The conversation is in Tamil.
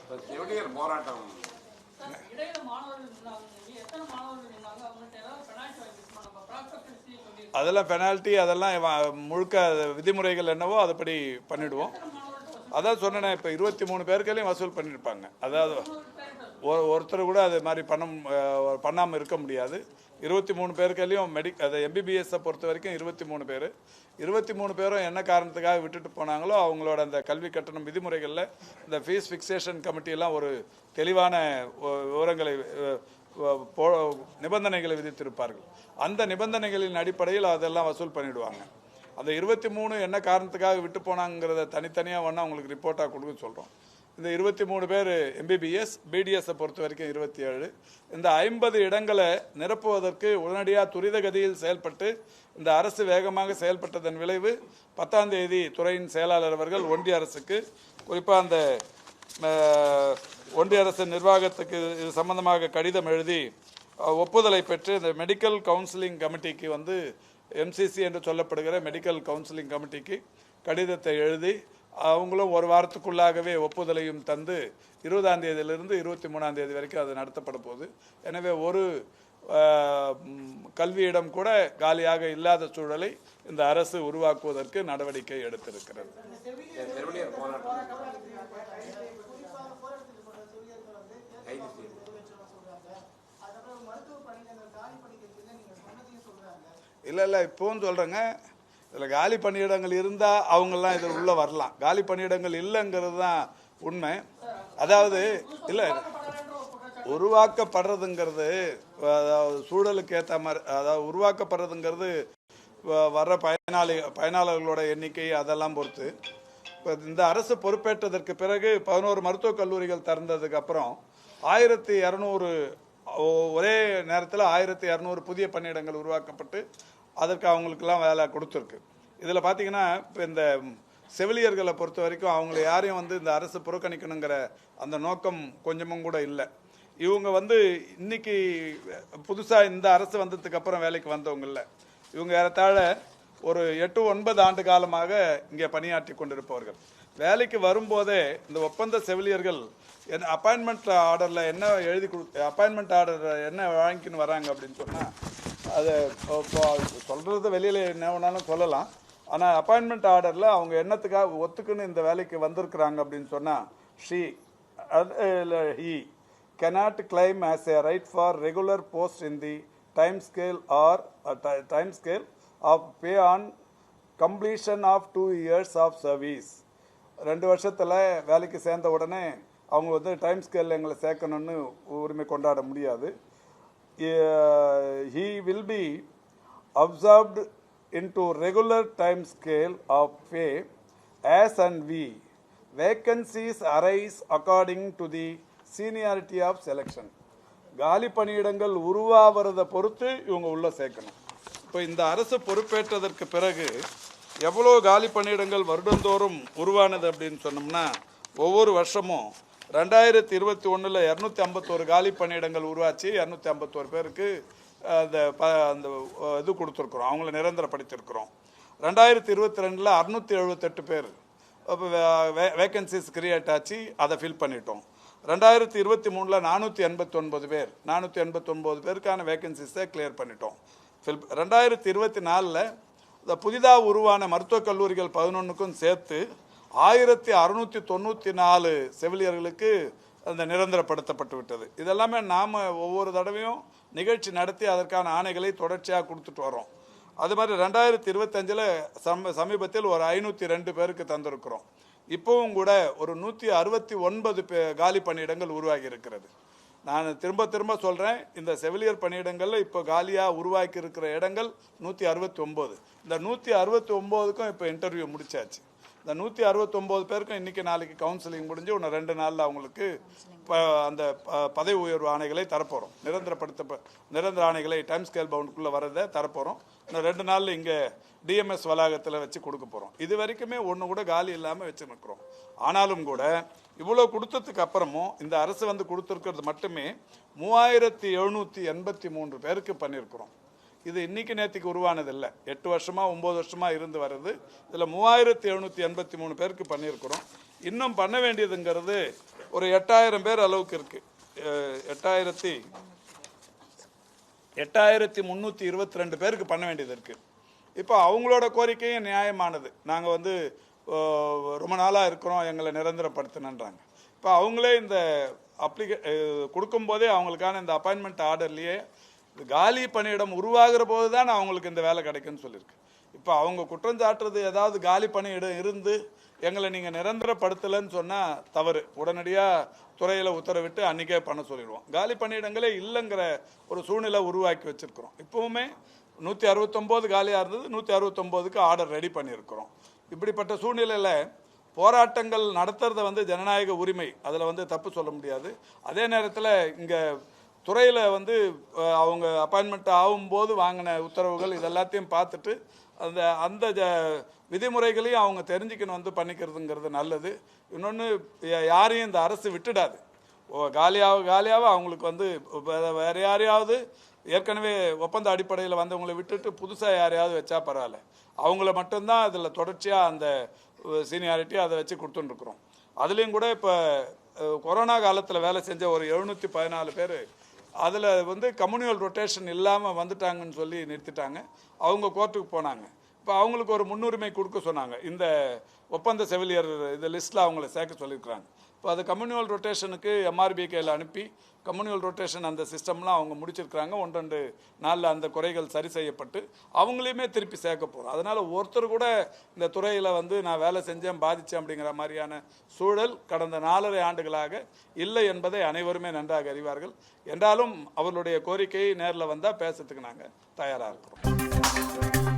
செவிலியர் போராட்டம் அதெல்லாம் பெனால்ட்டி அதெல்லாம் முழுக்க விதிமுறைகள் என்னவோ அதுபடி பண்ணிடுவோம். அதான் சொன்னேன், இப்போ 23 பேருக்கையும் வசூல் பண்ணியிருப்பாங்க. அதாவது ஒருத்தர் கூட அது மாதிரி பண்ணாமல் இருக்க முடியாது. 23 பேருக்கையும் அது எம்பிபிஎஸ்ஸை பொறுத்த வரைக்கும் 23 பேர். 23 பேரும் என்ன காரணத்துக்காக விட்டுட்டு போனாங்களோ அவங்களோட அந்த கல்வி கட்டணம் விதிமுறைகளில் இந்த ஃபீஸ் ஃபிக்சேஷன் கமிட்டியெல்லாம் ஒரு தெளிவான விவரங்களை நிபந்தனைகளை விதித்திருப்பார்கள். அந்த நிபந்தனைகளின் அடிப்படையில் அதெல்லாம் வசூல் பண்ணிவிடுவாங்க. அந்த 23 என்ன காரணத்துக்காக விட்டு போனாங்கிறத தனித்தனியாக வேணால் உங்களுக்கு ரிப்போர்ட்டாக கொடுக்க சொல்கிறோம். இந்த 23 பேர் எம்பிபிஎஸ், பிடிஎஸை பொறுத்த வரைக்கும் 27. இந்த 50 இடங்களை நிரப்புவதற்கு உடனடியாக துரிதகதியில் செயல்பட்டு இந்த அரசு வேகமாக செயல்பட்டதன் விளைவு 10ஆம் தேதி துறையின் செயலாளர் அவர்கள் ஒன்றிய அரசுக்கு, குறிப்பாக அந்த ஒன்றிய அரசு நிர்வாகத்துக்கு இது சம்பந்தமாக கடிதம் எழுதி ஒப்புதலை பெற்று இந்த மெடிக்கல் கவுன்சிலிங் கமிட்டிக்கு வந்து எம்சிசி என்று சொல்லப்படுகிற மெடிக்கல் கவுன்சிலிங் கமிட்டிக்கு கடிதத்தை எழுதி அவங்களும் ஒரு வாரத்துக்குள்ளாகவே ஒப்புதலையும் தந்து 20ஆம் தேதியிலிருந்து 23ஆம் தேதி வரைக்கும் அது நடத்தப்பட போகுது. எனவே ஒரு கல்வியிடம் கூட காலியாக இல்லாத சூழலை இந்த அரசு உருவாக்குவதற்கு நடவடிக்கை எடுத்திருக்கிறது. இல்லை இப்போவும் சொல்கிறேங்க, இதில் காலி பணியிடங்கள் இருந்தால் அவங்கெல்லாம் இதில் உள்ளே வரலாம். காலி பணியிடங்கள் இல்லைங்கிறது தான் உண்மை. அதாவது இல்லை, உருவாக்கப்படுறதுங்கிறது அதாவது சூழலுக்கு ஏற்ற மாதிரி, அதாவது உருவாக்கப்படுறதுங்கிறது வர்ற பயனாளர்களோட எண்ணிக்கை அதெல்லாம் பொறுத்து. இப்போ இந்த அரசு பொறுப்பேற்றதற்கு பிறகு 11 மருத்துவக் கல்லூரிகள் திறந்ததுக்கு அப்புறம் 1200 ஒரே நேரத்தில் 1200 புதிய பணியிடங்கள் உருவாக்கப்பட்டு அதற்கு அவங்களுக்கெல்லாம் வேலை கொடுத்துருக்கு. இதில் பார்த்தீங்கன்னா இப்போ இந்த செவிலியர்களை பொறுத்த வரைக்கும் அவங்கள யாரையும் வந்து இந்த அரசு புறக்கணிக்கணுங்கிற அந்த நோக்கம் கொஞ்சமும் கூட இல்லை. இவங்க வந்து இன்னைக்கு புதுசாக இந்த அரசு வந்ததுக்கு அப்புறம் வேலைக்கு வந்தவங்க இல்லை. இவங்க ஏறத்தாழ ஒரு 8-9 ஆண்டு காலமாக இங்கே பணியாற்றி கொண்டிருப்பவர்கள். வேலைக்கு வரும்போதே இந்த ஒப்பந்த செவிலியர்கள் அப்பாயின்மெண்ட் ஆர்டரில் என்ன எழுதி அப்பாயின்மெண்ட் ஆர்டர் என்ன வாங்கிக்கின்னு வராங்க அப்படின்னு சொன்னால், அதை சொல்கிறது வெளியில் என்ன வேணாலும் சொல்லலாம். ஆனால் அப்பாயின்மெண்ட் ஆர்டரில் அவங்க என்னத்துக்காக ஒத்துக்குன்னு இந்த வேலைக்கு வந்திருக்கிறாங்க அப்படின்னு சொன்னால், he cannot claim as a right for regular post in the time scale or time scale of pay on completion of 2 years of service. 2 வருஷத்தில் வேலைக்கு சேர்ந்த உடனே அவங்க வந்து டைம் ஸ்கேலில் எங்களை சேர்க்கணும்னு உரிமை கொண்டாட முடியாது. He will be observed into regular time scale of pay as and when vacancies arise according to the seniority of selection. காலி பணியிடங்கள் உருவாகிறத பொறுத்து இவங்க உள்ள சேர்க்கணும். இப்போ இந்த அரசு பொறுப்பேற்றதற்கு பிறகு எவ்வளோ காலி பணியிடங்கள் வருடந்தோறும் உருவானது அப்படின்னு சொன்னோம்னா, ஒவ்வொரு வருஷமும் 2021 251 காலி பணியிடங்கள் உருவாச்சு. 251 பேருக்கு அந்த இது கொடுத்துருக்குறோம், அவங்கள நிரந்தரப்படுத்தியிருக்கிறோம். 2022 678 பேர் வேக்கன்சிஸ் கிரியேட் ஆச்சு, அதை ஃபில் பண்ணிட்டோம். 2023 489 பேர் 489 பேருக்கான வேக்கன்சிஸை கிளியர் பண்ணிட்டோம், ஃபில். 2024 இந்த புதிதாக உருவான மருத்துவக் கல்லூரிகள் 11க்கும் சேர்த்து 1694 செவிலியர்களுக்கு அந்த நிரந்தரப்படுத்தப்பட்டு விட்டது. இதெல்லாமே நாம் ஒவ்வொரு தடவையும் நிகழ்ச்சி நடத்தி அதற்கான ஆணைகளை தொடர்ச்சியாக கொடுத்துட்டு வரோம். அது மாதிரி 2025 சமீபத்தில் ஒரு 502 பேருக்கு தந்திருக்கிறோம். இப்போவும் கூட ஒரு 169 காலி பணியிடங்கள் உருவாகி இருக்கிறது. நான் திரும்ப சொல்கிறேன், இந்த செவிலியர் பணியிடங்களில் இப்போ காலியாக உருவாக்கி இருக்கிற இடங்கள் 169. இந்த 169க்கும் இப்போ இன்டர்வியூ முடிச்சாச்சு. இந்த 169 பேருக்கும் இன்றைக்கி நாளைக்கு கவுன்சிலிங் முடிஞ்சு இன்னும் 2 நாளில் அவங்களுக்கு அந்த பதவி உயர்வு ஆணைகளை தரப்போகிறோம். நிரந்தர ஆணைகளை டைம் ஸ்கேல் பவுண்டுக்குள்ளே வரதை தரப்போகிறோம். இன்னும் 2 நாளில் இங்கே டிஎம்எஸ் வளாகத்தில் வச்சு கொடுக்க போகிறோம். இது வரைக்குமே ஒன்று கூட காலி இல்லாமல் வச்சு நிற்கிறோம். ஆனாலும் கூட இவ்வளோ கொடுத்ததுக்கு அப்புறமும் இந்த அரசு வந்து கொடுத்துருக்கிறது மட்டுமே 3783 பேருக்கு பண்ணியிருக்கிறோம். இது இன்னைக்கு நேற்றுக்கு உருவானதில்லை, 8 வருஷமா 9 வருஷமா இருந்து வருது. இதில் 3783 பேருக்கு பண்ணியிருக்கிறோம். இன்னும் பண்ண வேண்டியதுங்கிறது ஒரு 8000 பேர் அளவுக்கு இருக்குது. 8322 பேருக்கு பண்ண வேண்டியது இருக்குது. இப்போ அவங்களோட கோரிக்கையும் நியாயமானது. நாங்கள் வந்து ரொம்ப நாளாக இருக்கிறோம், எங்களை நிரந்தரப்படுத்தணுன்றாங்க. இப்போ அவங்களே இந்த கொடுக்கும்போதே அவங்களுக்கான இந்த அப்பாயின்மெண்ட் ஆர்டர்லேயே காலி பணியிடம் உருவாகிற போது தான் அவங்களுக்கு இந்த வேலை கிடைக்குன்னு சொல்லியிருக்கு. இப்போ அவங்க குற்றம் சாட்டுறது ஏதாவது காலி பணியிடம் இருந்து எங்களை நீங்கள் நிரந்தரப்படுத்தலைன்னு சொன்னால் தவறு. உடனடியாக துறையில் உத்தரவிட்டு அன்றைக்கே பண்ண சொல்லிடுவோம். காலி பணியிடங்களே இல்லைங்கிற ஒரு சூழ்நிலை உருவாக்கி வச்சுருக்கிறோம். இப்போவுமே 169 காலியாக இருந்தது, 169க்கு ஆர்டர் ரெடி பண்ணியிருக்கிறோம். இப்படிப்பட்ட சூழ்நிலையில் போராட்டங்கள் நடத்துறத வந்து ஜனநாயக உரிமை, அதில் வந்து தப்பு சொல்ல முடியாது. அதே நேரத்தில் இங்கே துறையில் வந்து அவங்க அப்பாயின்மெண்ட் ஆகும்போது வாங்கின உத்தரவுகள் இதெல்லாத்தையும் பார்த்துட்டு அந்த விதிமுறைகளையும் அவங்க தெரிஞ்சுக்கணும், வந்து பண்ணிக்கிறதுங்கிறது நல்லது. இன்னொன்று, யாரையும் இந்த அரசு விட்டுடாது. காலியாக அவங்களுக்கு வந்து வேறு யாரையாவது ஏற்கனவே ஒப்பந்த அடிப்படையில் வந்தவங்களை விட்டுட்டு புதுசாக யாரையாவது வச்சா பரவாயில்ல. அவங்கள மட்டும்தான் அதில் தொடர்ச்சியாக அந்த சீனியாரிட்டி அதை வச்சு கொடுத்துட்டுருக்குறோம். அதுலேயும் கூட இப்போ கொரோனா காலத்தில் வேலை செஞ்ச ஒரு 714 பேர் அதில் வந்து கம்யூனியல் ரொட்டேஷன் இல்லாமல் வந்துட்டாங்கன்னு சொல்லி நிறுத்திட்டாங்க. அவங்க கோர்ட்டுக்கு போனாங்க. இப்போ அவங்களுக்கு ஒரு முன்னுரிமை கொடுக்க சொன்னாங்க. இந்த ஒப்பந்த செவிலியர் இந்த லிஸ்ட்டில் அவங்கள சேர்க்க சொல்லியிருக்கிறாங்க. இப்போ அது கம்யூனியல் ரொட்டேஷனுக்கு MRBKயில் அனுப்பி கம்யூனியல் ரொட்டேஷன் அந்த சிஸ்டம்லாம் அவங்க முடிச்சிருக்கிறாங்க. 1-2 நாளில் அந்த குறைகள் சரி செய்யப்பட்டு அவங்களையுமே திருப்பி சேர்க்க போகிறோம். அதனால் ஒருத்தர் கூட இந்த துறையில் வந்து நான் வேலை செஞ்சேன் பாதித்தேன் அப்படிங்கிற மாதிரியான சூழல் கடந்த 4.5 ஆண்டுகளாக இல்லை என்பதை அனைவருமே நன்றாக அறிவார்கள். என்றாலும் அவர்களுடைய கோரிக்கையை நேரில் வந்தால் பேசுறதுக்கு நாங்கள் தயாராக இருக்கிறோம்.